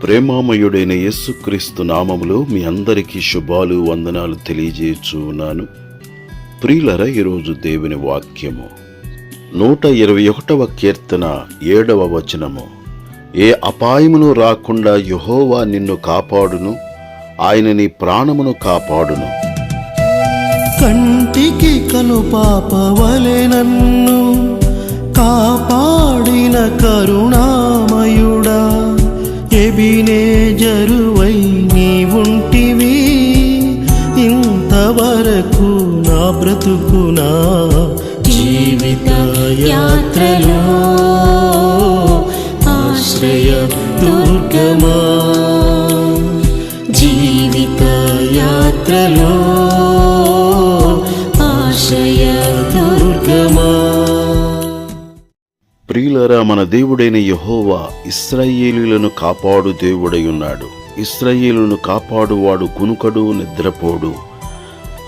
ప్రేమామయుడైన యేసుక్రీస్తు నామములో మీ అందరికీ శుభాలు వందనాలు తెలియజేయుచున్నాను. ప్రియులరా, ఈరోజు దేవుని వాక్యము 121వ కీర్తన 7వ వచనము. ఏ అపాయమును రాకుండా యెహోవా నిన్ను కాపాడును, ఆయన నీ ప్రాణమును కాపాడును. కంటికి కనుపాపవలె నన్ను కాపాడిన కరుణామయుడా, ఎబినేజరువై నీవుంటివి ఇంతవరకు నా బ్రతుకునా జీవిత యాత్రలో ఆశ్రయ దుర్గమా, జీవిత యాత్రలో ఆశ్రయ దుర్గమా. ప్రియులరా, మన దేవుడైన యెహోవా ఇశ్రాయేలీయులను కాపాడు దేవుడై ఉన్నాడు. ఇశ్రాయేలును కాపాడువాడు కునుకడు, నిద్రపోడు.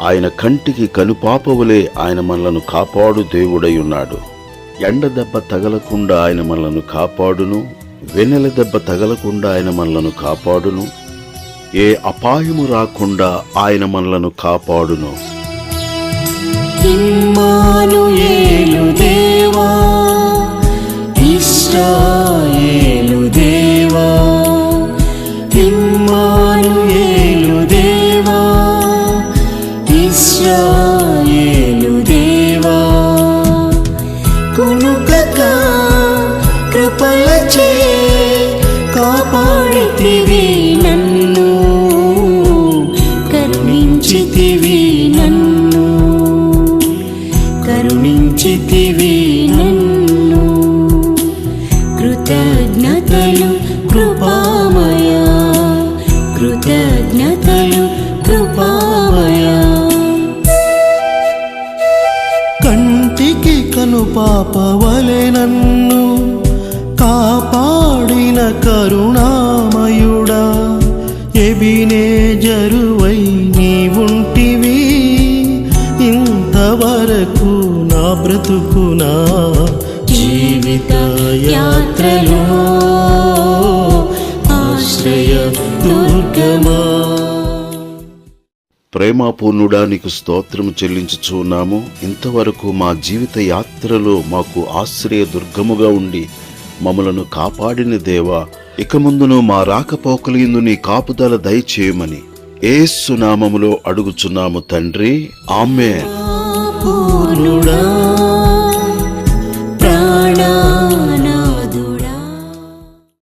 ఆయన కంటికి కనుపాపవలే ఆయన మనలను కాపాడు దేవుడై ఉన్నాడు. ఎండ దెబ్బ తగలకుండా ఆయన మనలను కాపాడును, వెన్నెల దెబ్బ తగలకుండా ఆయన మనలను కాపాడును, ఏ అపాయము రాకుండా ఆయన మనలను కాపాడును. ఇమ్మానుయేలు దేవా, ఇశ్రాయేలు దేవా, ఇమ్మానుయేలు దేవా, ఇశ్రాయేలు దేవా, కునుకక కృపలచే కాపాడితివి నన్ను, కరుణించితివి నన్ను, కరుణించితివి నన్ను. కృతజ్ఞతలు కృపామయ, కృతజ్ఞతలు కృపామయ. కంటికి కనుపాపవలె నన్ను కాపాడిన కరుణామయుడా, ఎబినేజరువై నీవుంటివి ఇంతవరకు నా బ్రతుకునా జీవిత యాత్రలో ఆశ్రయ దుర్గమా. ప్రేమాపూర్ణుడా, నీకు స్తోత్రము చెల్లించుచున్నాము. ఇంతవరకు మా జీవిత యాత్రలో మాకు ఆశ్రయ దుర్గముగా ఉండి మమ్మలను కాపాడిన దేవా, ఇక ముందును మా రాకపోకలందు నీ కాపుదల దయచేయమని యేసు నామములో అడుగుచున్నాము తండ్రి, ఆమేన్. పూర్ణుడా